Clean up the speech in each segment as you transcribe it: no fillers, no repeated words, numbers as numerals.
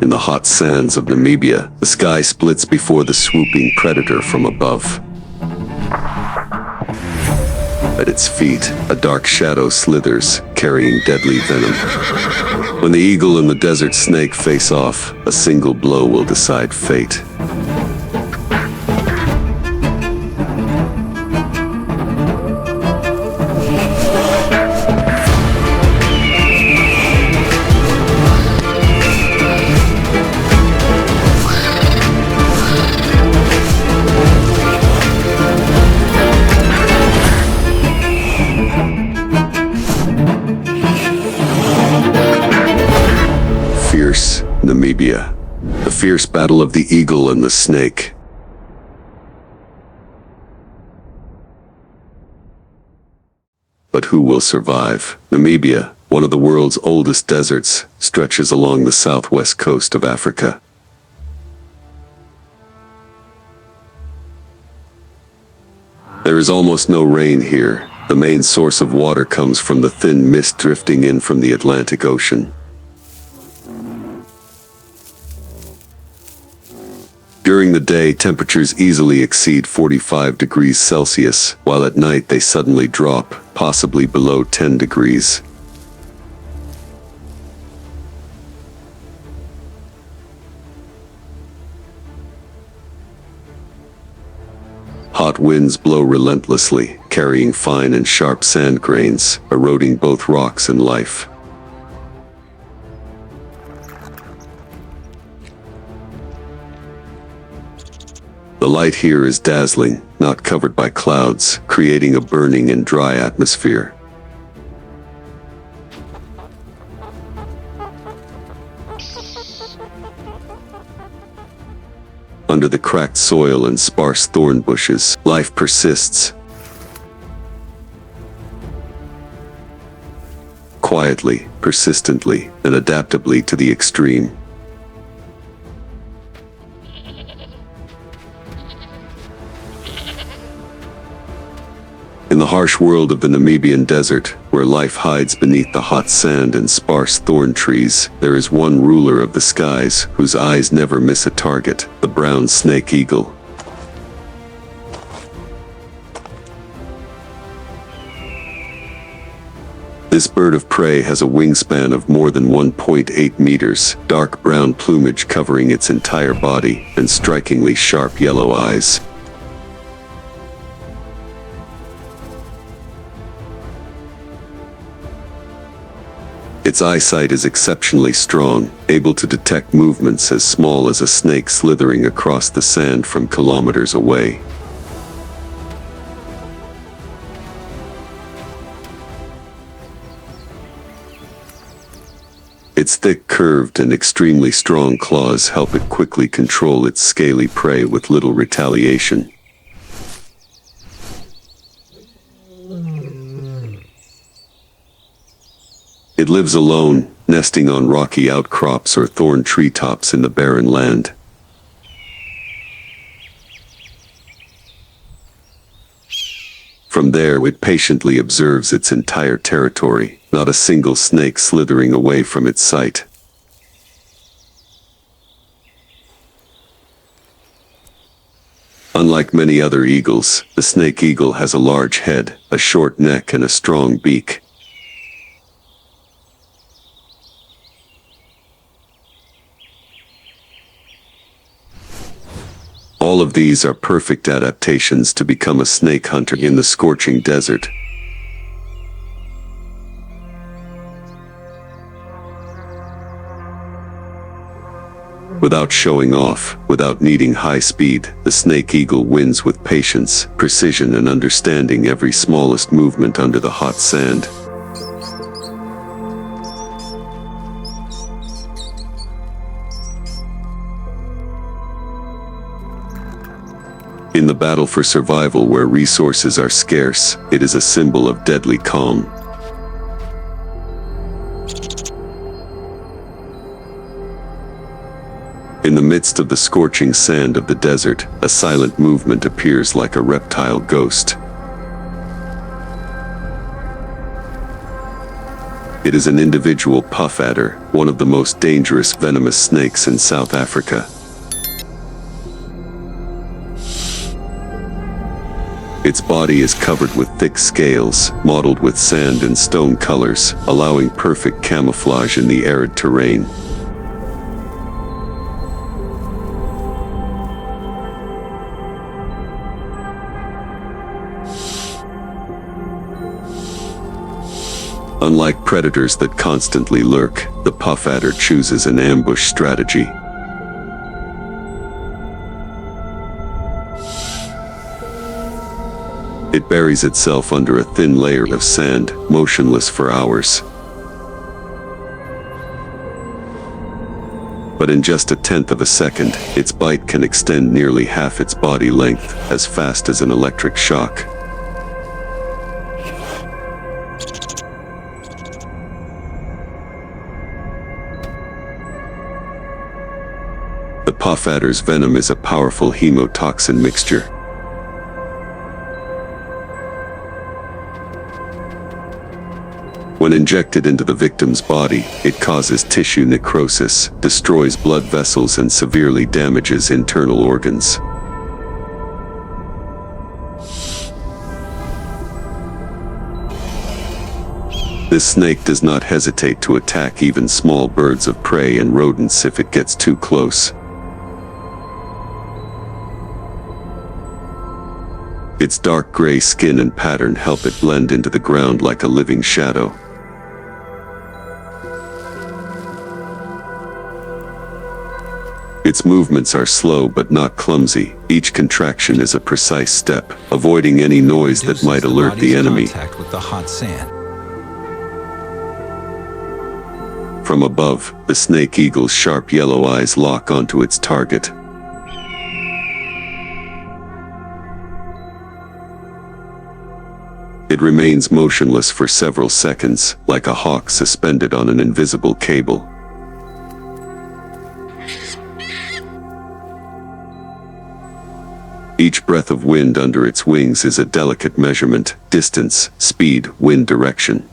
In the hot sands of Namibia, the sky splits before the swooping predator from above. At its feet, a dark shadow slithers, carrying deadly venom. When the eagle and the desert snake face off, a single blow will decide fate. Fierce Namibia. The fierce battle of the eagle and the snake. But who will survive? Namibia, one of the world's oldest deserts, stretches along the southwest coast of Africa. There is almost no rain here. The main source of water comes from the thin mist drifting in from the Atlantic Ocean. During the day, temperatures easily exceed 45 degrees Celsius, while at night they suddenly drop, possibly below 10 degrees. Hot winds blow relentlessly, carrying fine and sharp sand grains, eroding both rocks and life. The light here is dazzling, not covered by clouds, creating a burning and dry atmosphere. Under the cracked soil and sparse thorn bushes, life persists. Quietly, persistently, and adaptably to the extreme. In the harsh world of the Namibian desert, where life hides beneath the hot sand and sparse thorn trees, there is one ruler of the skies whose eyes never miss a target, the brown snake eagle. This bird of prey has a wingspan of more than 1.8 meters, dark brown plumage covering its entire body, and strikingly sharp yellow eyes. Its eyesight is exceptionally strong, able to detect movements as small as a snake slithering across the sand from kilometers away. Its thick, curved, and extremely strong claws help it quickly control its scaly prey with little retaliation. It lives alone, nesting on rocky outcrops or thorn treetops in the barren land. From there, it patiently observes its entire territory, not a single snake slithering away from its sight. Unlike many other eagles, the snake eagle has a large head, a short neck, and a strong beak. All of these are perfect adaptations to become a snake hunter in the scorching desert. Without showing off, without needing high speed, the snake eagle wins with patience, precision, and understanding every smallest movement under the hot sand. In the battle for survival where resources are scarce, it is a symbol of deadly calm. In the midst of the scorching sand of the desert, a silent movement appears like a reptile ghost. It is an individual puff adder, one of the most dangerous venomous snakes in South Africa. Its body is covered with thick scales, mottled with sand and stone colors, allowing perfect camouflage in the arid terrain. Unlike predators that constantly lurk, the puff adder chooses an ambush strategy. It buries itself under a thin layer of sand, motionless for hours. But in just a tenth of a second, its bite can extend nearly half its body length, as fast as an electric shock. The puff adder's venom is a powerful hemotoxin mixture. When injected into the victim's body, it causes tissue necrosis, destroys blood vessels, and severely damages internal organs. This snake does not hesitate to attack even small birds of prey and rodents if it gets too close. Its dark gray skin and pattern help it blend into the ground like a living shadow. Its movements are slow but not clumsy. Each contraction is a precise step, avoiding any noise that might alert the enemy. Contact with the hot sand. From above, the snake eagle's sharp yellow eyes lock onto its target. It remains motionless for several seconds, like a hawk suspended on an invisible cable. Each breath of wind under its wings is a delicate measurement: distance, speed, wind direction.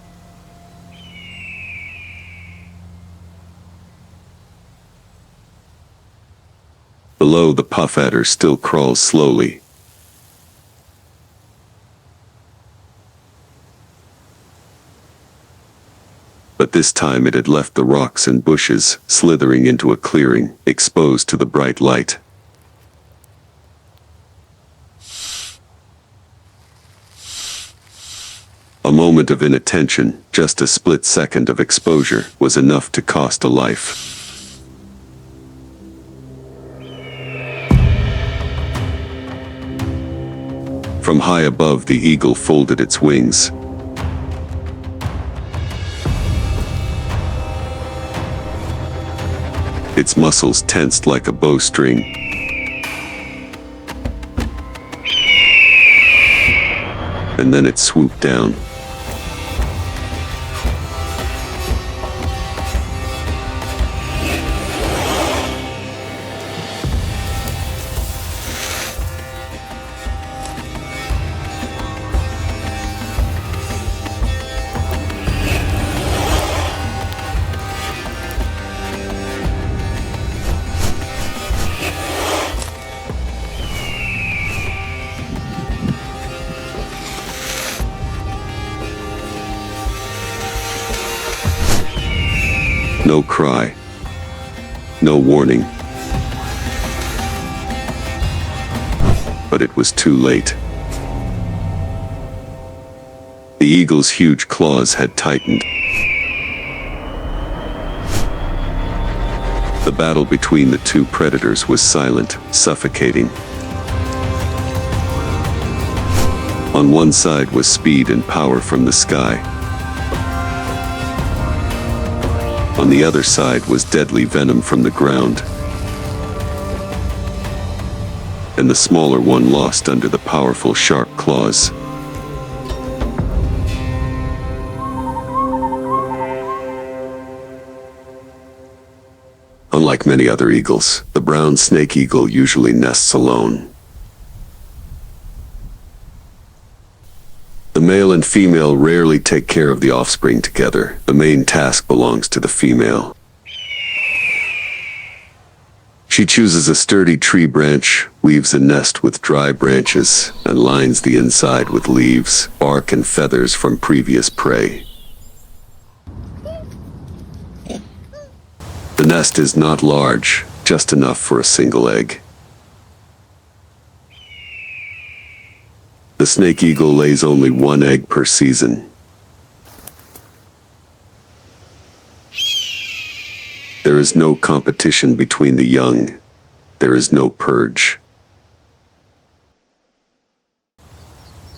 Below, the puff adder still crawls slowly. But this time it had left the rocks and bushes, slithering into a clearing, exposed to the bright light. A moment of inattention, just a split second of exposure, was enough to cost a life. From high above, the eagle folded its wings. Its muscles tensed like a bowstring. And then it swooped down. No cry. No warning. But it was too late. The eagle's huge claws had tightened. The battle between the two predators was silent, suffocating. On one side was speed and power from the sky. On the other side was deadly venom from the ground. And the smaller one lost under the powerful sharp claws. Unlike many other eagles, the brown snake eagle usually nests alone. The male and female rarely take care of the offspring together. The main task belongs to the female. She chooses a sturdy tree branch, weaves a nest with dry branches, and lines the inside with leaves, bark, and feathers from previous prey. The nest is not large, just enough for a single egg. The snake eagle lays only one egg per season. There is no competition between the young. There is no purge.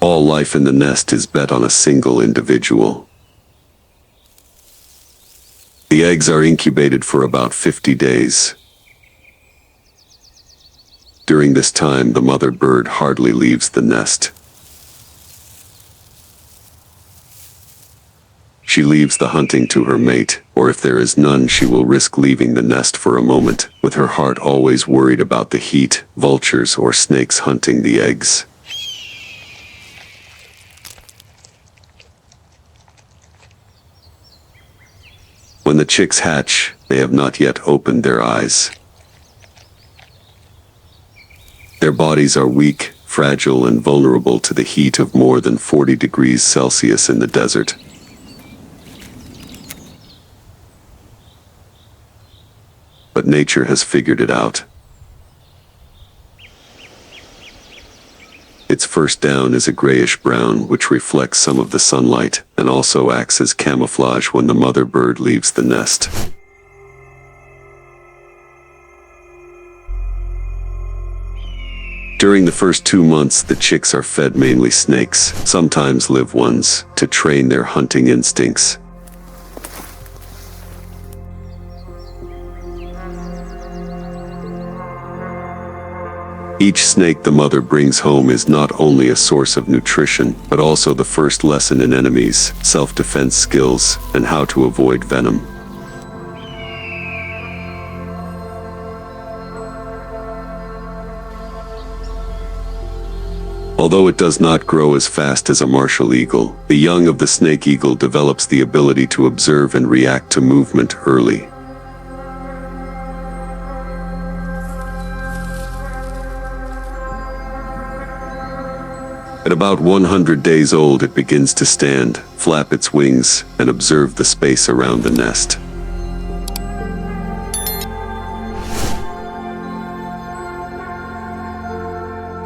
All life in the nest is bet on a single individual. The eggs are incubated for about 50 days. During this time, the mother bird hardly leaves the nest. She leaves the hunting to her mate, or if there is none, she will risk leaving the nest for a moment, with her heart always worried about the heat, vultures, or snakes hunting the eggs. When the chicks hatch, they have not yet opened their eyes. Their bodies are weak, fragile, and vulnerable to the heat of more than 40 degrees Celsius in the desert. But nature has figured it out. Its first down is a grayish-brown, which reflects some of the sunlight, and also acts as camouflage when the mother bird leaves the nest. During the first 2 months, the chicks are fed mainly snakes, sometimes live ones, to train their hunting instincts. Each snake the mother brings home is not only a source of nutrition, but also the first lesson in enemies, self-defense skills, and how to avoid venom. Although it does not grow as fast as a martial eagle, the young of the snake eagle develops the ability to observe and react to movement early. At about 100 days old, it begins to stand, flap its wings, and observe the space around the nest.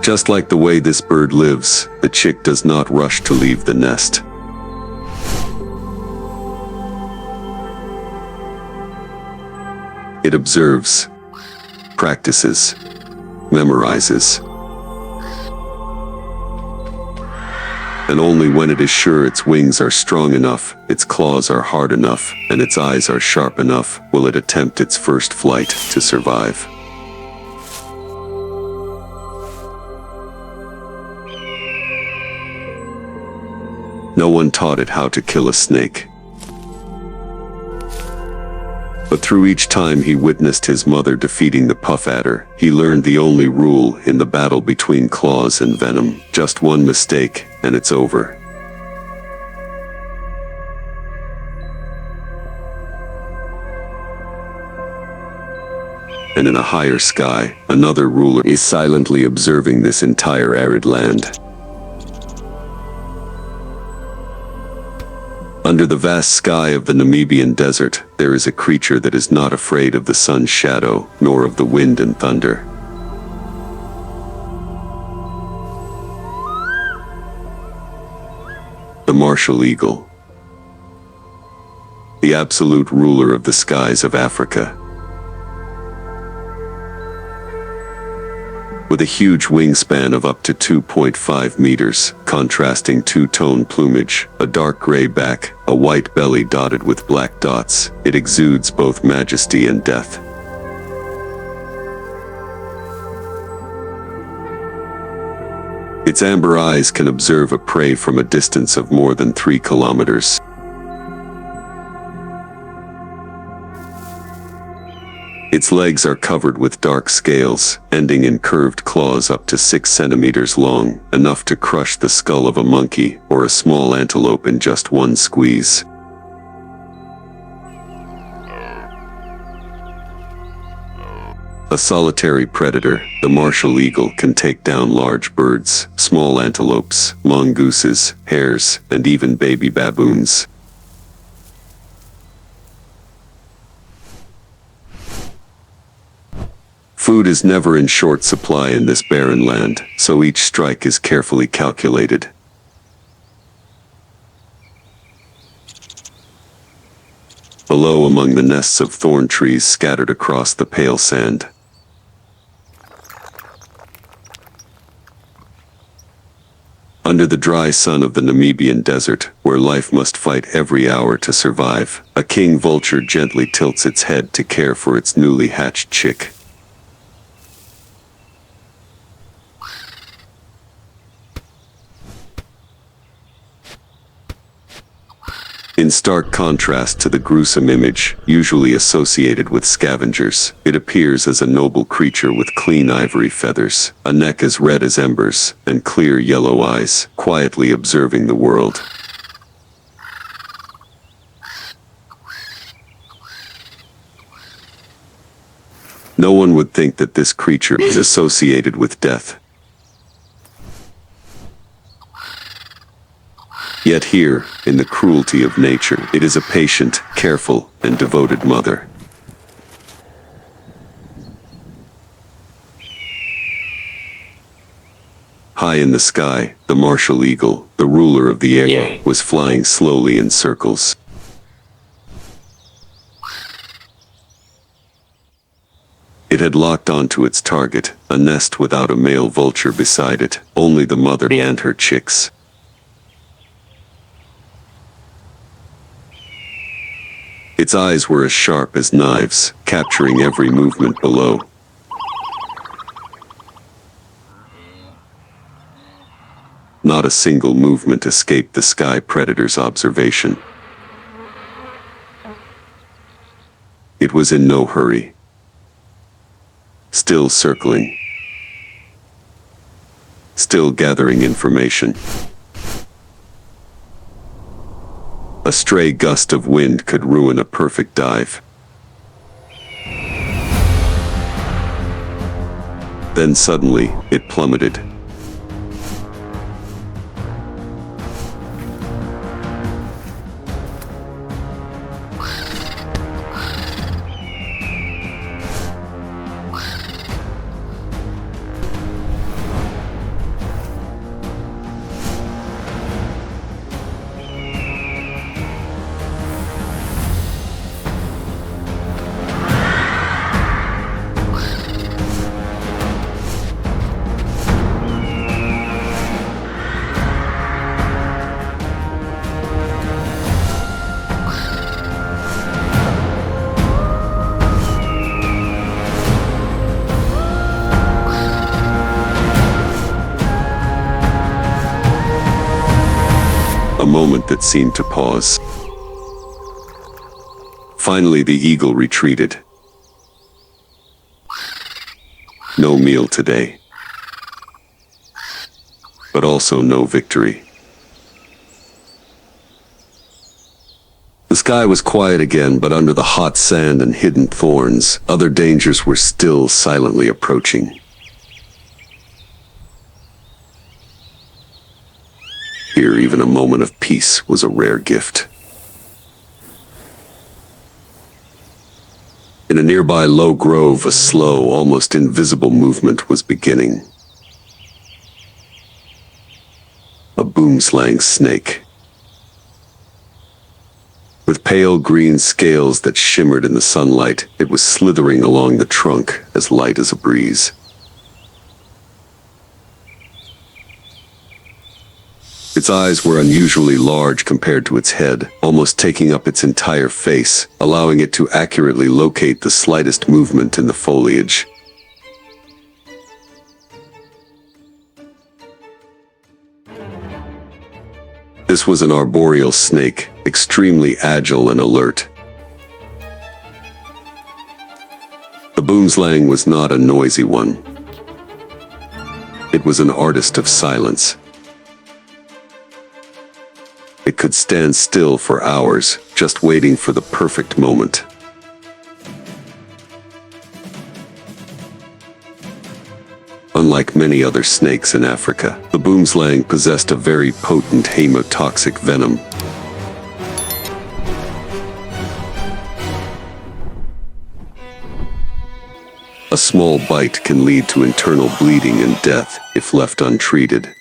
Just like the way this bird lives, the chick does not rush to leave the nest. It observes, practices, memorizes. And only when it is sure its wings are strong enough, its claws are hard enough, and its eyes are sharp enough, will it attempt its first flight to survive. No one taught it how to kill a snake. But through each time he witnessed his mother defeating the puff adder, he learned the only rule in the battle between claws and venom: just one mistake, and it's over. And in a higher sky, another ruler is silently observing this entire arid land. Under the vast sky of the Namibian desert, there is a creature that is not afraid of the sun's shadow, nor of the wind and thunder. The martial eagle. The absolute ruler of the skies of Africa. With a huge wingspan of up to 2.5 meters, contrasting two-tone plumage, a dark gray back, a white belly dotted with black dots, it exudes both majesty and death. Its amber eyes can observe a prey from a distance of more than 3 kilometers. Its legs are covered with dark scales, ending in curved claws up to 6 centimeters long, enough to crush the skull of a monkey or a small antelope in just one squeeze. A solitary predator, the martial eagle can take down large birds, small antelopes, mongooses, hares, and even baby baboons. Food is never in short supply in this barren land, so each strike is carefully calculated. Below, among the nests of thorn trees scattered across the pale sand, under the dry sun of the Namibian desert, where life must fight every hour to survive, a king vulture gently tilts its head to care for its newly hatched chick. In stark contrast to the gruesome image, usually associated with scavengers, it appears as a noble creature with clean ivory feathers, a neck as red as embers, and clear yellow eyes, quietly observing the world. No one would think that this creature is associated with death. Yet here, in the cruelty of nature, it is a patient, careful, and devoted mother. High in the sky, the martial eagle, the ruler of the air, was flying slowly in circles. It had locked onto its target, a nest without a male vulture beside it, only the mother and her chicks. Its eyes were as sharp as knives, capturing every movement below. Not a single movement escaped the sky predator's observation. It was in no hurry, still circling, still gathering information. A stray gust of wind could ruin a perfect dive. Then suddenly, it plummeted. A moment that seemed to pause. Finally, the eagle retreated. No meal today, but also no victory. The sky was quiet again, but under the hot sand and hidden thorns, other dangers were still silently approaching. Here, even a moment of peace was a rare gift. In a nearby low grove, a slow, almost invisible movement was beginning. A boomslang snake, with pale green scales that shimmered in the sunlight, it was slithering along the trunk, as light as a breeze. Its eyes were unusually large compared to its head, almost taking up its entire face, allowing it to accurately locate the slightest movement in the foliage. This was an arboreal snake, extremely agile and alert. The boomslang was not a noisy one. It was an artist of silence. It could stand still for hours, just waiting for the perfect moment. Unlike many other snakes in Africa, the boomslang possessed a very potent hemotoxic venom. A small bite can lead to internal bleeding and death if left untreated.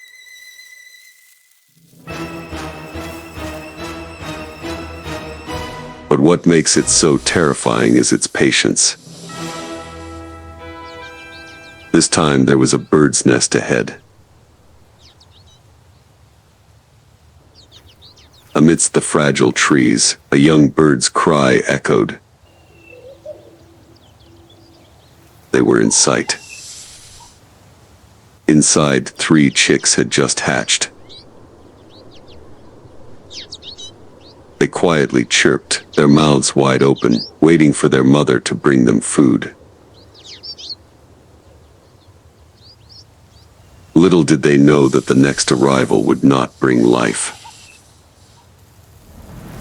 But what makes it so terrifying is its patience. This time there was a bird's nest ahead. Amidst the fragile trees, a young bird's cry echoed. They were in sight. Inside, 3 chicks had just hatched. They quietly chirped, their mouths wide open, waiting for their mother to bring them food. Little did they know that the next arrival would not bring life.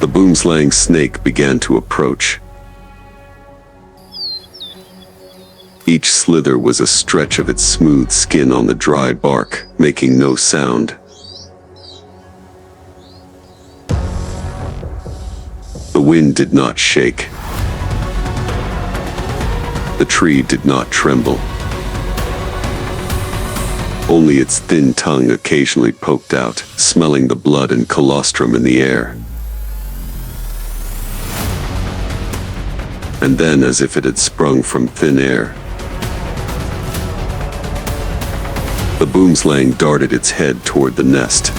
The boomslang snake began to approach. Each slither was a stretch of its smooth skin on the dry bark, making no sound. The wind did not shake. The tree did not tremble. Only its thin tongue occasionally poked out, smelling the blood and colostrum in the air. And then, as if it had sprung from thin air, the boomslang darted its head toward the nest.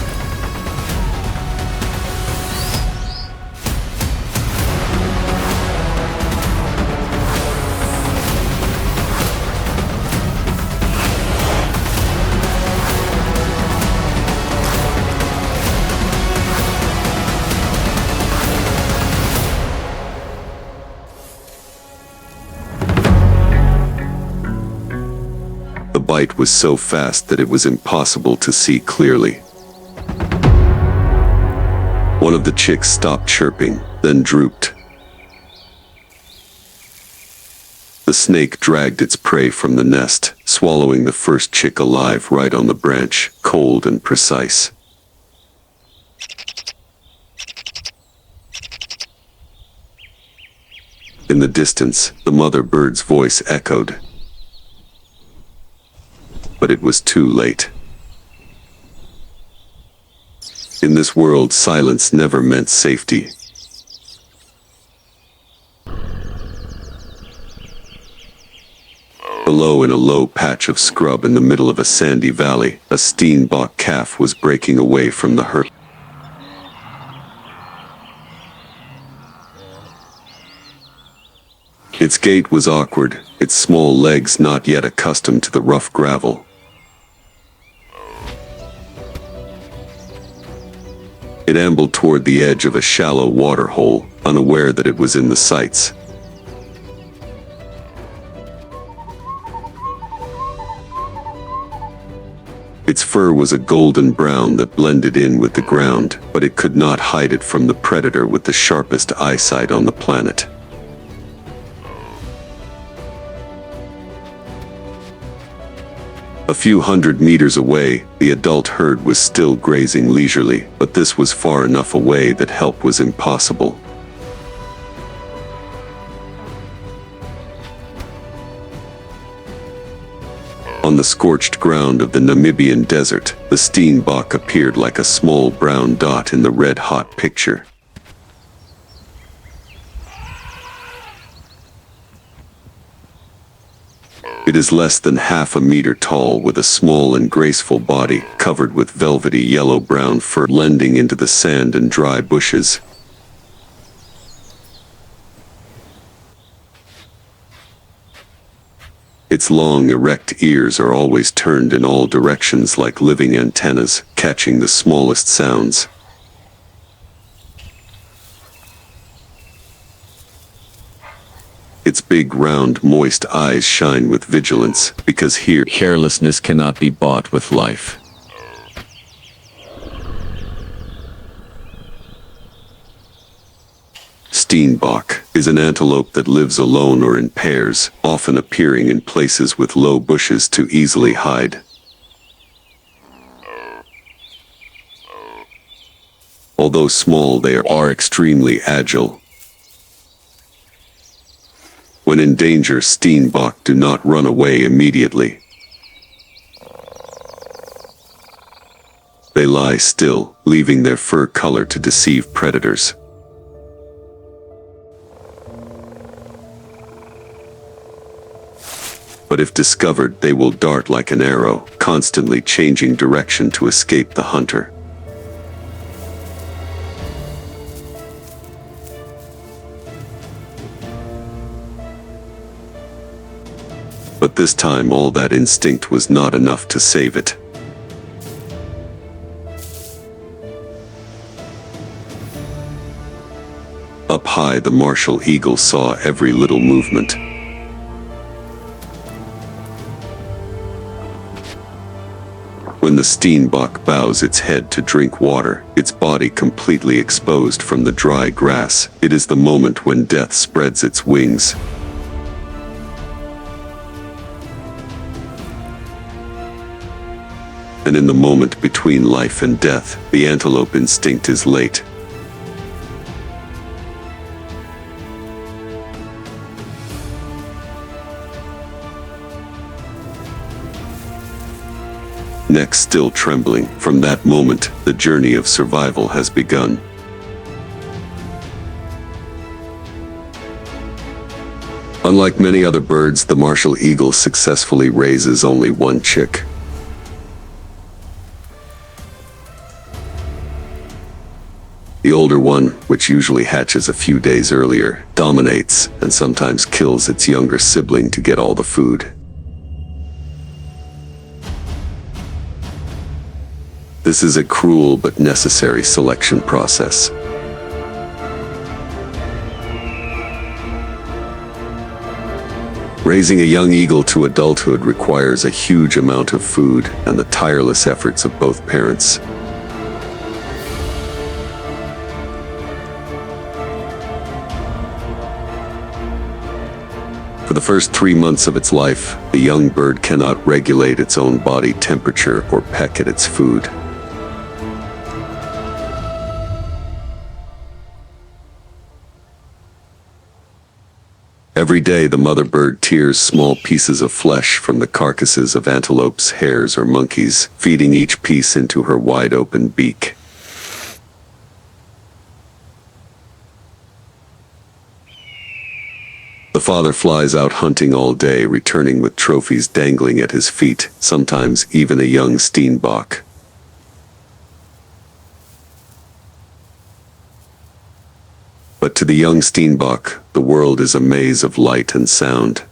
The bite was so fast that it was impossible to see clearly. One of the chicks stopped chirping, then drooped. The snake dragged its prey from the nest, swallowing the first chick alive right on the branch, cold and precise. In the distance, the mother bird's voice echoed. But it was too late. In this world, silence never meant safety. Below, in a low patch of scrub in the middle of a sandy valley, a steenbok calf was breaking away from the herd. Its gait was awkward, its small legs not yet accustomed to the rough gravel. It ambled toward the edge of a shallow water hole, unaware that it was in the sights. Its fur was a golden brown that blended in with the ground, but it could not hide it from the predator with the sharpest eyesight on the planet. A few hundred meters away, the adult herd was still grazing leisurely, but this was far enough away that help was impossible. On the scorched ground of the Namibian desert, the steenbok appeared like a small brown dot in the red-hot picture. It is less than half a meter tall, with a small and graceful body, covered with velvety yellow-brown fur blending into the sand and dry bushes. Its long, erect ears are always turned in all directions like living antennas, catching the smallest sounds. Its Its big, round, moist eyes shine with vigilance, because here, Carelessness cannot be bought with life. Steenbok is an antelope that lives alone or in pairs, often appearing in places with low bushes to easily hide. Although small, they are extremely agile. When in danger, Steenbok do not run away immediately. They lie still, leaving their fur color to deceive predators. But if discovered, they will dart like an arrow, constantly changing direction to escape the hunter. But this time all that instinct was not enough to save it. Up high, the martial eagle saw every little movement. When the Steenbok bows its head to drink water, its body completely exposed from the dry grass, it is the moment when death spreads its wings. And in the moment between life and death, the antelope instinct is late. Neck still trembling, from that moment, the journey of survival has begun. Unlike many other birds, the martial eagle successfully raises only one chick. The older one, which usually hatches a few days earlier, dominates and sometimes kills its younger sibling to get all the food. This is a cruel but necessary selection process. Raising a young eagle to adulthood requires a huge amount of food and the tireless efforts of both parents. For the first 3 months of its life, the young bird cannot regulate its own body temperature or peck at its food. Every day, the mother bird tears small pieces of flesh from the carcasses of antelopes, hares, or monkeys, feeding each piece into her wide-open beak. The father flies out hunting all day, returning with trophies dangling at his feet, sometimes even a young Steenbok. But to the young Steenbok, the world is a maze of light and sound.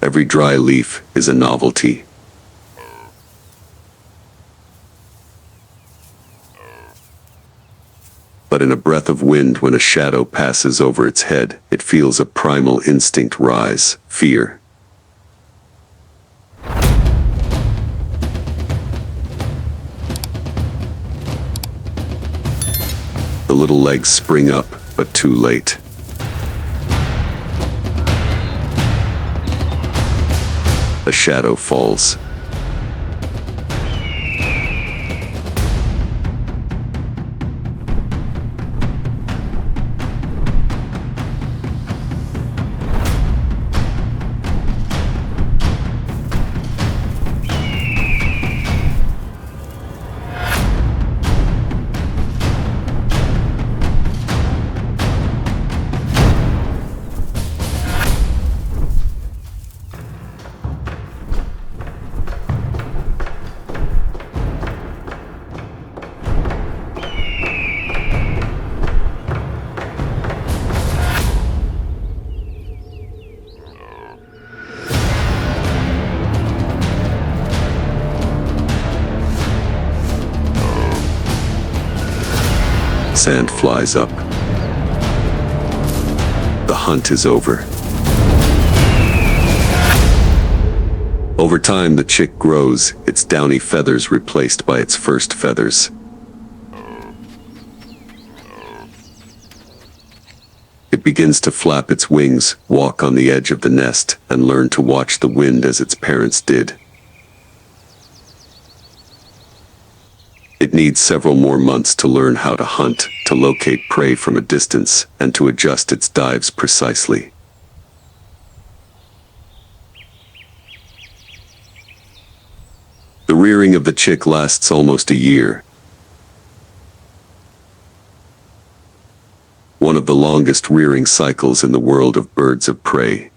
Every dry leaf is a novelty. But in a breath of wind, when a shadow passes over its head, it feels a primal instinct rise, fear. The little legs spring up, but too late. A shadow falls. sand flies up. The hunt is over. Over time, the chick grows, its downy feathers replaced by its first feathers. It begins to flap its wings, walk on the edge of the nest, and learn to watch the wind as its parents did. It needs several more months to learn how to hunt, to locate prey from a distance, and to adjust its dives precisely. The rearing of the chick lasts almost a year. One of the longest rearing cycles in the world of birds of prey.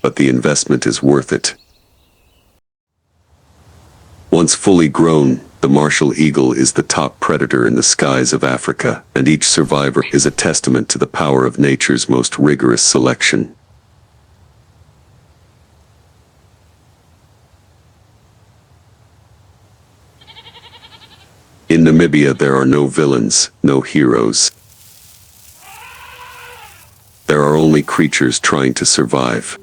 But the investment is worth it. Once fully grown, the martial eagle is the top predator in the skies of Africa, and each survivor is a testament to the power of nature's most rigorous selection. In Namibia, there are no villains, no heroes. There are only creatures trying to survive.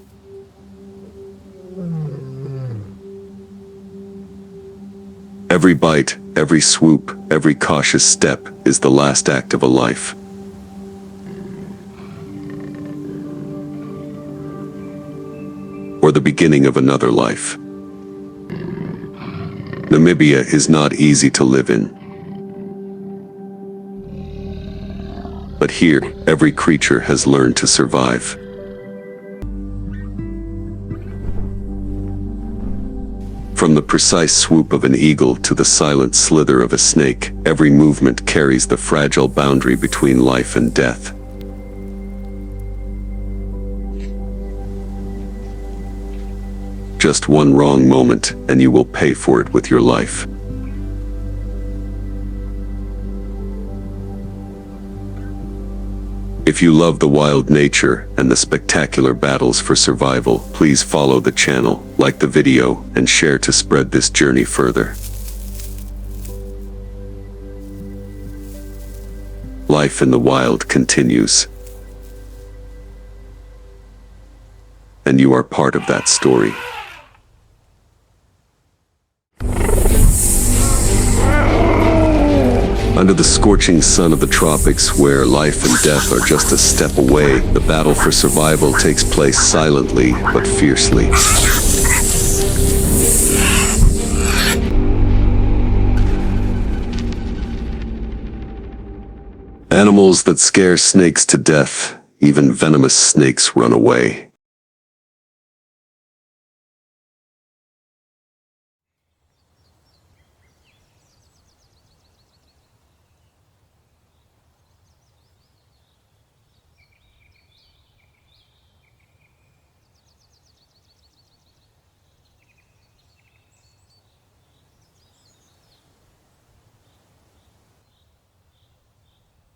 Every bite, every swoop, every cautious step is the last act of a life. Or the beginning of another life. Namibia is not easy to live in. But here, every creature has learned to survive. From the precise swoop of an eagle to the silent slither of a snake, every movement carries the fragile boundary between life and death. Just one wrong moment, and you will pay for it with your life. If you love the wild nature and the spectacular battles for survival, please follow the channel, like the video, and share to spread this journey further. Life in the wild continues. And you are part of that story. Under the scorching sun of the tropics, where life and death are just a step away, the battle for survival takes place silently but fiercely. Animals that scare snakes to death, even venomous snakes run away.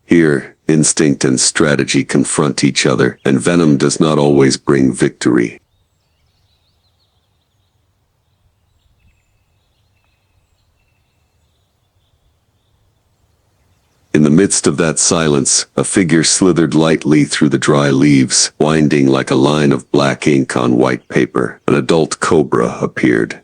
Here, instinct and strategy confront each other, and venom does not always bring victory. In the midst of that silence, a figure slithered lightly through the dry leaves, winding like a line of black ink on white paper. An adult cobra appeared.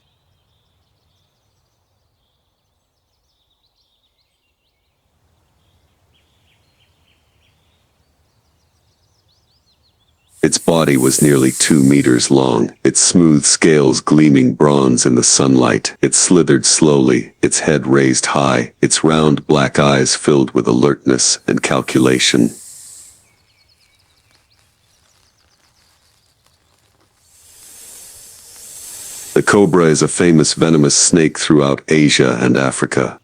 Its body was nearly 2 meters long, its smooth scales gleaming bronze in the sunlight. It slithered slowly, its head raised high, its round black eyes filled with alertness and calculation. The cobra is a famous venomous snake throughout Asia and Africa.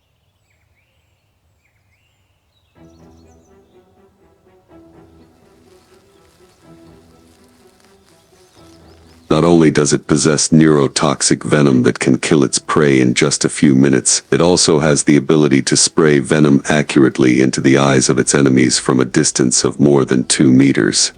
Not only does it possess neurotoxic venom that can kill its prey in just a few minutes, it also has the ability to spray venom accurately into the eyes of its enemies from a distance of more than 2 meters.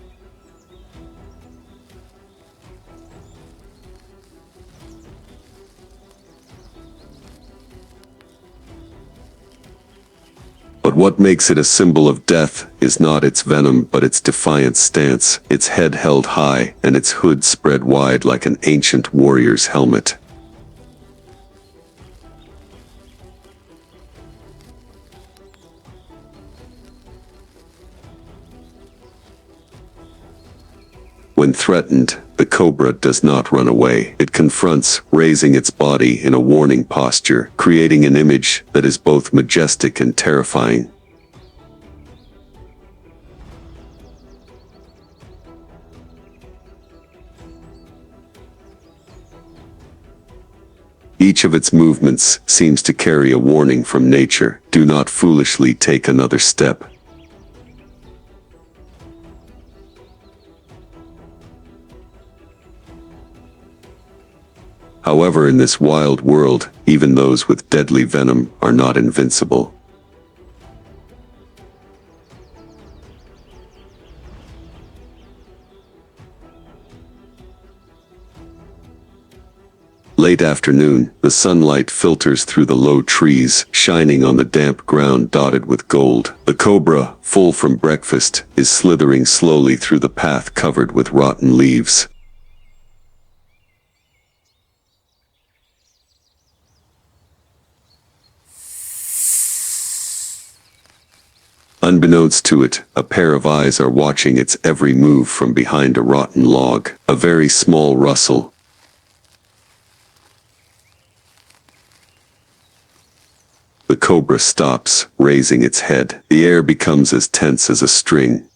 But what makes it a symbol of death is not its venom but its defiant stance, its head held high and its hood spread wide like an ancient warrior's helmet. When threatened, the cobra does not run away. It confronts, raising its body in a warning posture, creating an image that is both majestic and terrifying. Each of its movements seems to carry a warning from nature. Do not foolishly take another step. However, in this wild world, even those with deadly venom are not invincible. Late afternoon, the sunlight filters through the low trees, shining on the damp ground dotted with gold. The cobra, full from breakfast, is slithering slowly through the path covered with rotten leaves. Unbeknownst to it, a pair of eyes are watching its every move from behind a rotten log. A very small rustle. The cobra stops, raising its head. The air becomes as tense as a string.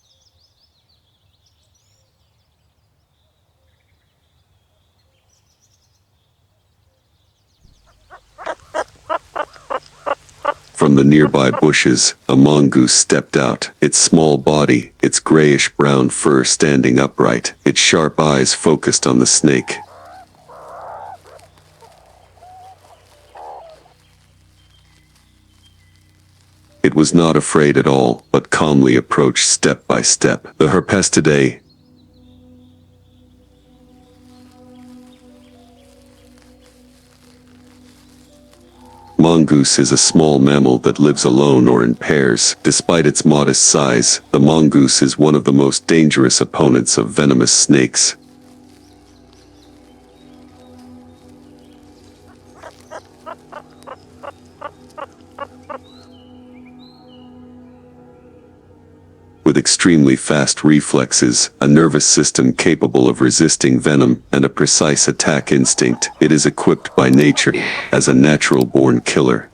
From the nearby bushes, a mongoose stepped out, its small body, its grayish-brown fur standing upright, its sharp eyes focused on the snake. It was not afraid at all, but calmly approached step by step. The Herpestidae. Mongoose is a small mammal that lives alone or in pairs. Despite its modest size, the mongoose is one of the most dangerous opponents of venomous snakes. With extremely fast reflexes, a nervous system capable of resisting venom, and a precise attack instinct, it is equipped by nature as a natural-born killer.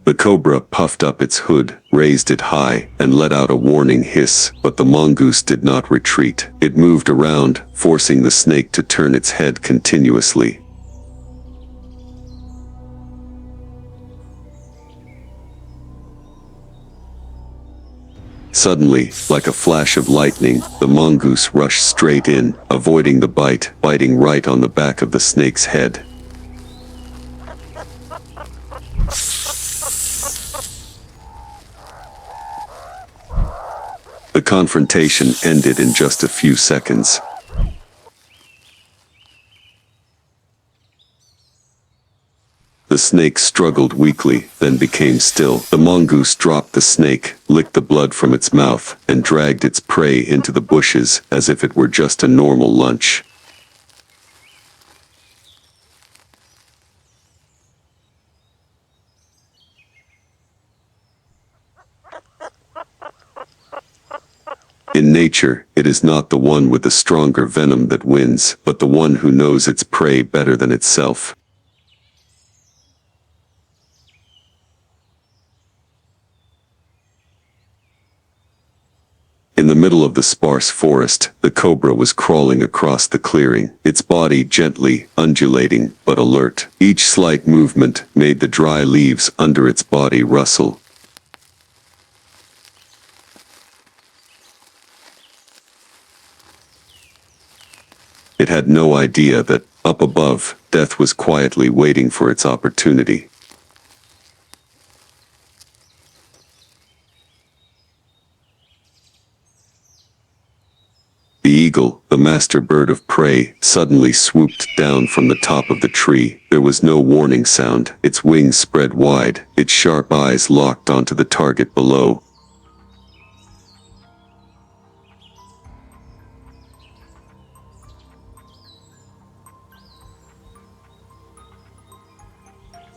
The cobra puffed up its hood, raised it high, and let out a warning hiss, but the mongoose did not retreat. It moved around, forcing the snake to turn its head continuously. Suddenly, like a flash of lightning, the mongoose rushed straight in, avoiding the bite, biting right on the back of the snake's head. The confrontation ended in just a few seconds. The snake struggled weakly, then became still. The mongoose dropped the snake, licked the blood from its mouth, and dragged its prey into the bushes as if it were just a normal lunch. In nature, it is not the one with the stronger venom that wins, but the one who knows its prey better than itself. In the middle of the sparse forest, the cobra was crawling across the clearing, its body gently undulating but alert. Each slight movement made the dry leaves under its body rustle. It had no idea that, up above, death was quietly waiting for its opportunity. The eagle, the master bird of prey, suddenly swooped down from the top of the tree. There was no warning sound. Its wings spread wide, its sharp eyes locked onto the target below.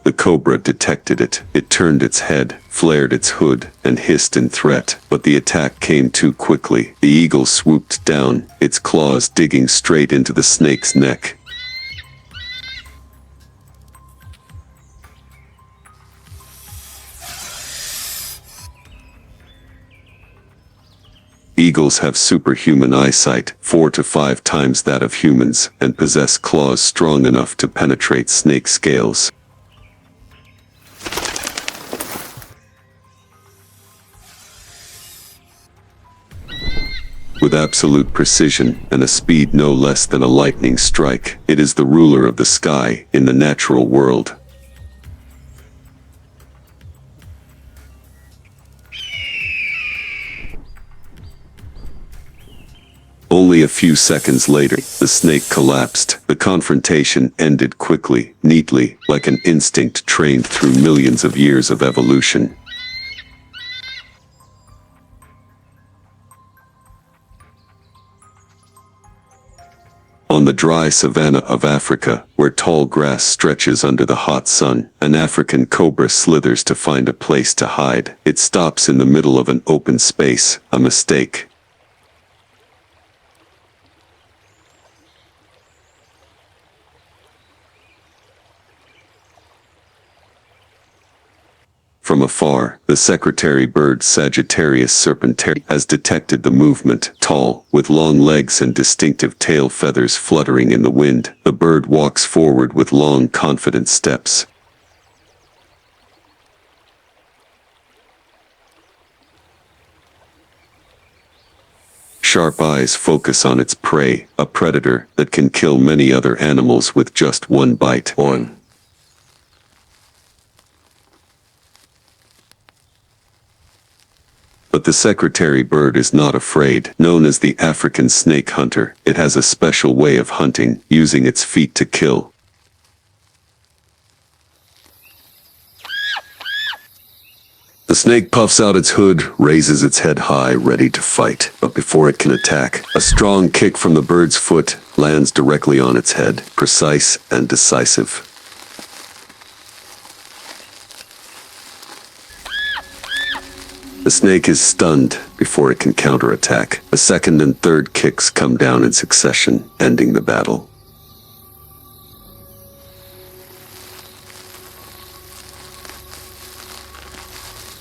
The cobra detected it. It turned its head, flared its hood, and hissed in threat. But the attack came too quickly. The eagle swooped down, its claws digging straight into the snake's neck. Eagles have superhuman eyesight, 4 to 5 times that of humans, and possess claws strong enough to penetrate snake scales. With absolute precision and a speed no less than a lightning strike, it is the ruler of the sky in the natural world. Only a few seconds later, the snake collapsed. The confrontation ended quickly, neatly, like an instinct trained through millions of years of evolution. On the dry savanna of Africa, where tall grass stretches under the hot sun, an African cobra slithers to find a place to hide. It stops in the middle of an open space, a mistake. From afar, the secretary bird Sagittarius Serpent has detected the movement. Tall, with long legs and distinctive tail feathers fluttering in the wind, the bird walks forward with long, confident steps. Sharp eyes focus on its prey, a predator that can kill many other animals with just one bite. But the secretary bird is not afraid. Known as the African snake hunter, it has a special way of hunting, using its feet to kill. The snake puffs out its hood, raises its head high, ready to fight. But before it can attack, a strong kick from the bird's foot lands directly on its head, precise and decisive. The snake is stunned before it can counterattack. The second and third kicks come down in succession, ending the battle.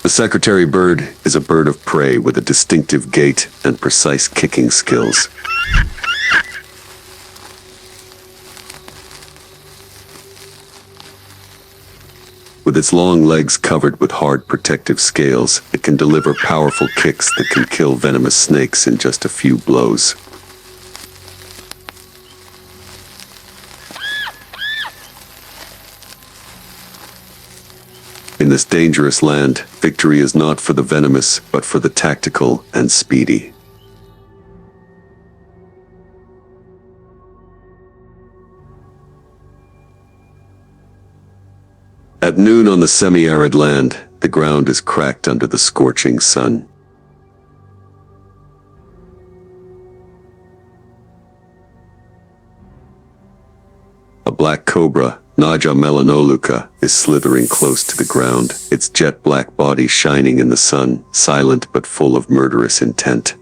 The secretary bird is a bird of prey with a distinctive gait and precise kicking skills. With its long legs covered with hard protective scales, it can deliver powerful kicks that can kill venomous snakes in just a few blows. In this dangerous land, victory is not for the venomous, but for the tactical and speedy. At noon on the semi-arid land, the ground is cracked under the scorching sun. A black cobra, Naja melanoluca, is slithering close to the ground, its jet-black body shining in the sun, silent but full of murderous intent.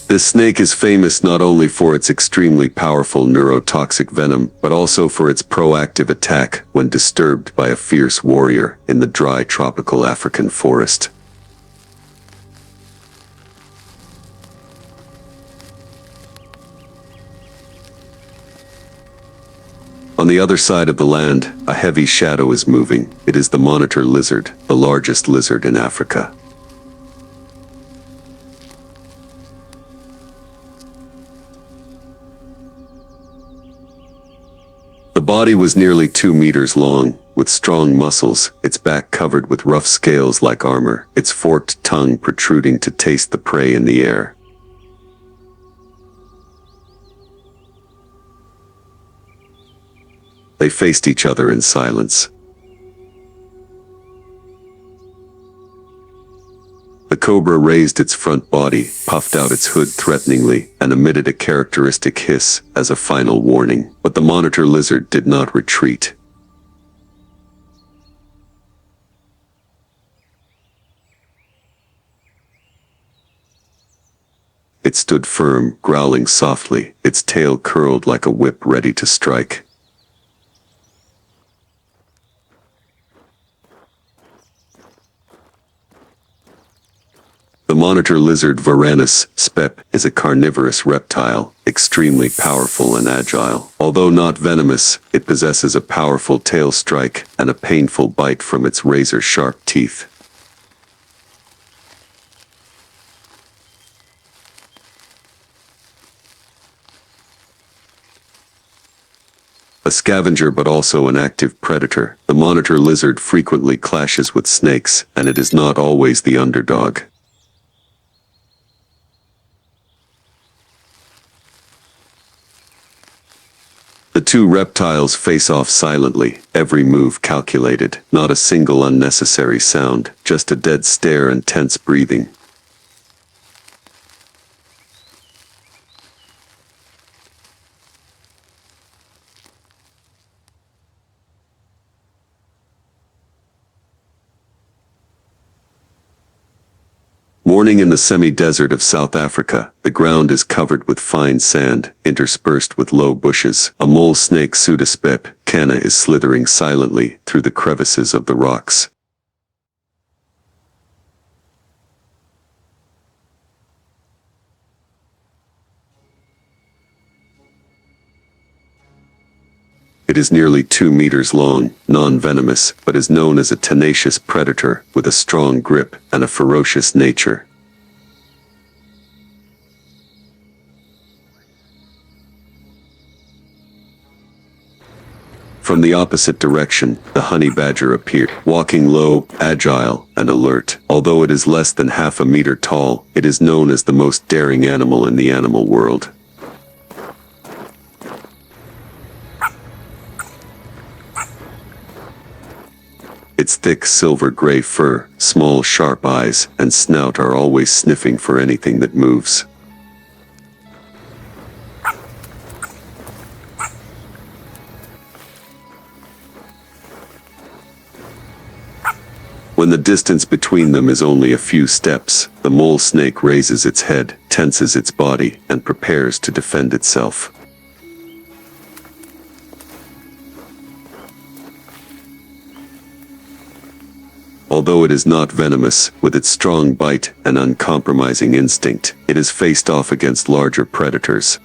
This snake is famous not only for its extremely powerful neurotoxic venom, but also for its proactive attack when disturbed by a fierce warrior in the dry tropical African forest. On the other side of the land, a heavy shadow is moving. It is the monitor lizard, the largest lizard in Africa. The body was nearly 2 meters long, with strong muscles, its back covered with rough scales like armor, its forked tongue protruding to taste the prey in the air. They faced each other in silence. The cobra raised its front body, puffed out its hood threateningly, and emitted a characteristic hiss as a final warning. But the monitor lizard did not retreat. It stood firm, growling softly, its tail curled like a whip ready to strike. The monitor lizard Varanus spep is a carnivorous reptile, extremely powerful and agile. Although not venomous, it possesses a powerful tail strike and a painful bite from its razor-sharp teeth. A scavenger but also an active predator, the monitor lizard frequently clashes with snakes, and it is not always the underdog. The two reptiles face off silently, every move calculated, not a single unnecessary sound, just a dead stare and tense breathing. Morning in the semi-desert of South Africa, the ground is covered with fine sand, interspersed with low bushes. A mole snake pseudospep, Canna, is slithering silently through the crevices of the rocks. It is nearly 2 meters long, non-venomous, but is known as a tenacious predator with a strong grip and a ferocious nature. From the opposite direction, the honey badger appeared, walking low, agile, and alert. Although it is less than half a meter tall, it is known as the most daring animal in the animal world. Its thick silver-gray fur, small sharp eyes, and snout are always sniffing for anything that moves. When the distance between them is only a few steps, the mole snake raises its head, tenses its body, and prepares to defend itself. Although it is not venomous, with its strong bite and uncompromising instinct, it is faced off against larger predators.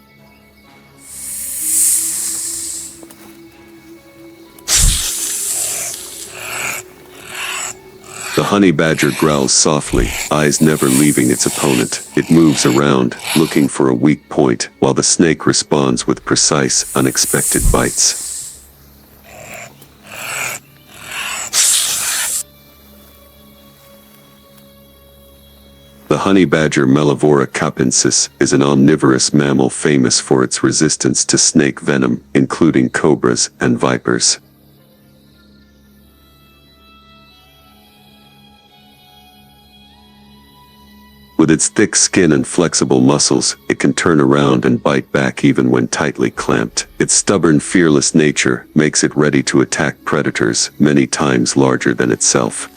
The honey badger growls softly, eyes never leaving its opponent. It moves around, looking for a weak point, while the snake responds with precise, unexpected bites. The honey badger Mellivora capensis is an omnivorous mammal famous for its resistance to snake venom, including cobras and vipers. With its thick skin and flexible muscles, it can turn around and bite back even when tightly clamped. Its stubborn, fearless nature makes it ready to attack predators many times larger than itself.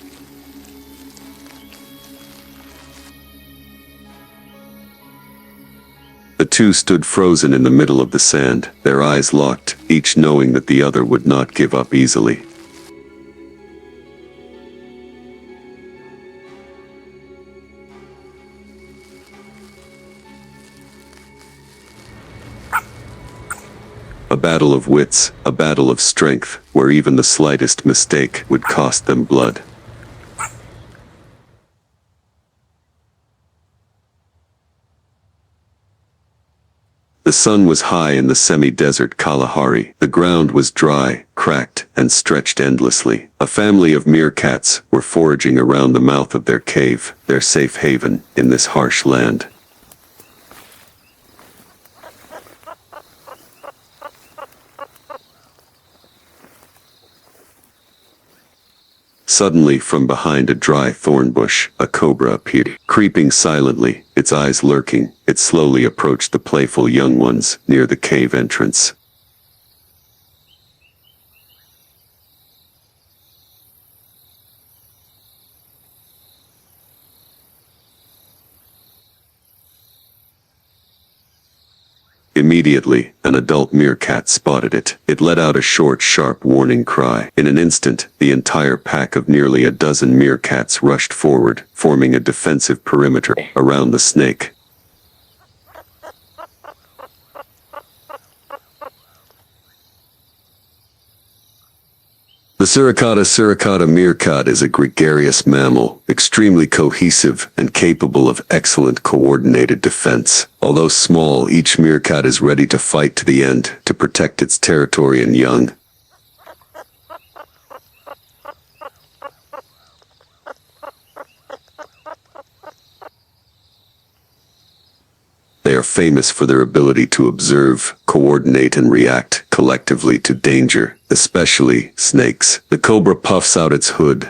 The two stood frozen in the middle of the sand, their eyes locked, each knowing that the other would not give up easily. A battle of wits, a battle of strength, where even the slightest mistake would cost them blood. The sun was high in the semi-desert Kalahari. The ground was dry, cracked, and stretched endlessly. A family of meerkats were foraging around the mouth of their cave, their safe haven in this harsh land. Suddenly, from behind a dry thorn bush, a cobra appeared. Creeping silently, its eyes lurking, it slowly approached the playful young ones near the cave entrance. Immediately, an adult meerkat spotted it. It let out a short, sharp warning cry. In an instant, the entire pack of nearly a dozen meerkats rushed forward, forming a defensive perimeter around the snake. The suricata meerkat is a gregarious mammal, extremely cohesive and capable of excellent coordinated defense. Although small, each meerkat is ready to fight to the end to protect its territory and young. They are famous for their ability to observe, coordinate, and react collectively to danger, especially snakes. The cobra puffs out its hood,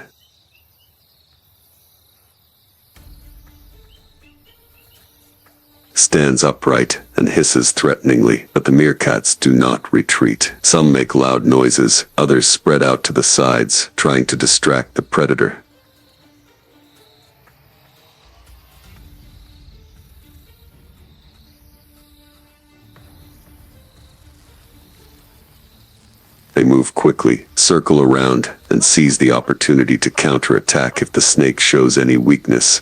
stands upright, and hisses threateningly, but the meerkats do not retreat. Some make loud noises, others spread out to the sides, trying to distract the predator. They move quickly, circle around, and seize the opportunity to counterattack if the snake shows any weakness.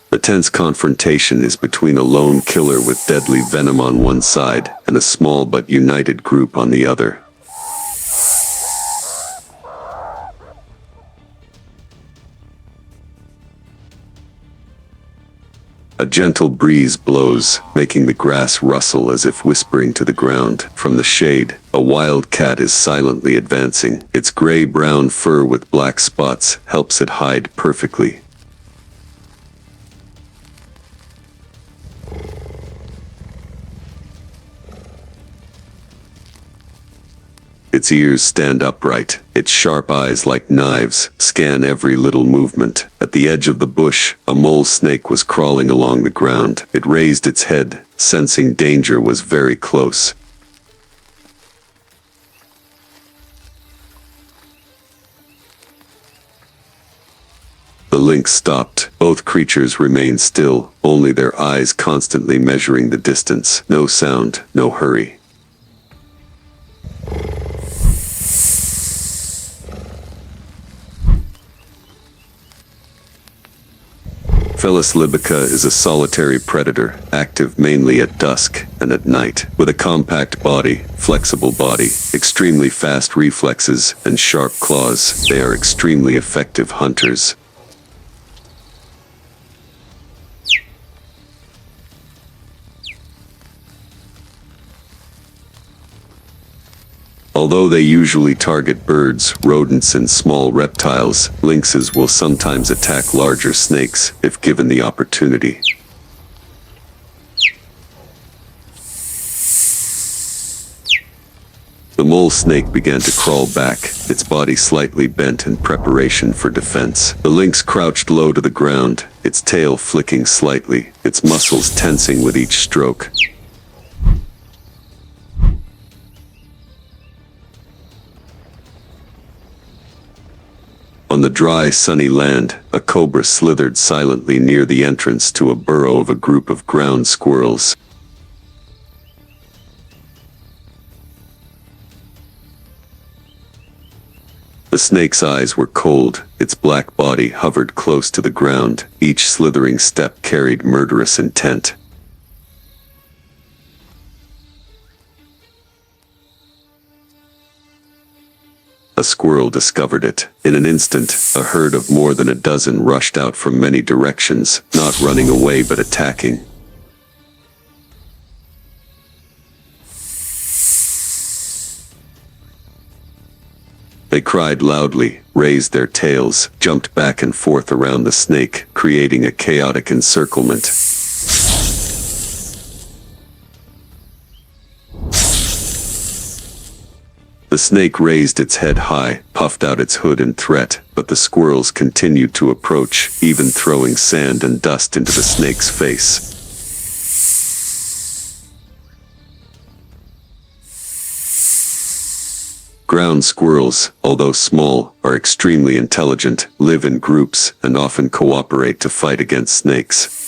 The tense confrontation is between a lone killer with deadly venom on one side and a small but united group on the other. A gentle breeze blows, making the grass rustle as if whispering to the ground. From the shade, a wild cat is silently advancing. Its gray-brown fur with black spots helps it hide perfectly. Its ears stand upright, its sharp eyes like knives scan every little movement. At the edge of the bush, a mole snake was crawling along the ground. It raised its head, sensing danger was very close. The lynx stopped. Both creatures remained still, only their eyes constantly measuring the distance. No sound, no hurry. Felis libica is a solitary predator, active mainly at dusk and at night. With a compact body, flexible body, extremely fast reflexes, and sharp claws, they are extremely effective hunters. Although they usually target birds, rodents, and small reptiles, lynxes will sometimes attack larger snakes if given the opportunity. The mole snake began to crawl back, its body slightly bent in preparation for defense. The lynx crouched low to the ground, its tail flicking slightly, its muscles tensing with each stroke. On the dry, sunny land, a cobra slithered silently near the entrance to a burrow of a group of ground squirrels. The snake's eyes were cold, its black body hovered close to the ground, each slithering step carried murderous intent. a squirrel discovered it. In an instant, a herd of more than a dozen rushed out from many directions, not running away but attacking. They cried loudly, raised their tails, jumped back and forth around the snake, creating a chaotic encirclement. The snake raised its head high, puffed out its hood in threat, but the squirrels continued to approach, even throwing sand and dust into the snake's face. Ground squirrels, although small, are extremely intelligent, live in groups, and often cooperate to fight against snakes.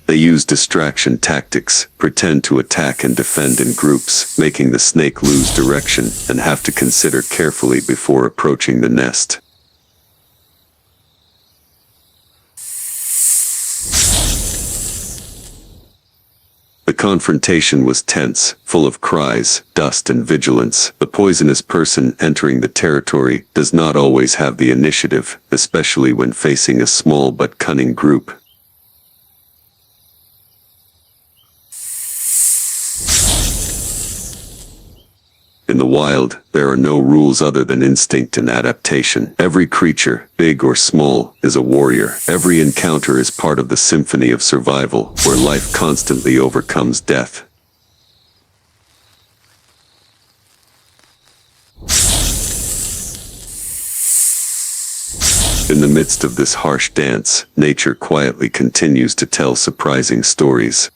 They use distraction tactics, pretend to attack and defend in groups, making the snake lose direction and have to consider carefully before approaching the nest. The confrontation was tense, full of cries, dust and vigilance. The poisonous person entering the territory does not always have the initiative, especially when facing a small but cunning group. In the wild, there are no rules other than instinct and adaptation. Every creature, big or small, is a warrior. Every encounter is part of the symphony of survival, where life constantly overcomes death. In the midst of this harsh dance, nature quietly continues to tell surprising stories.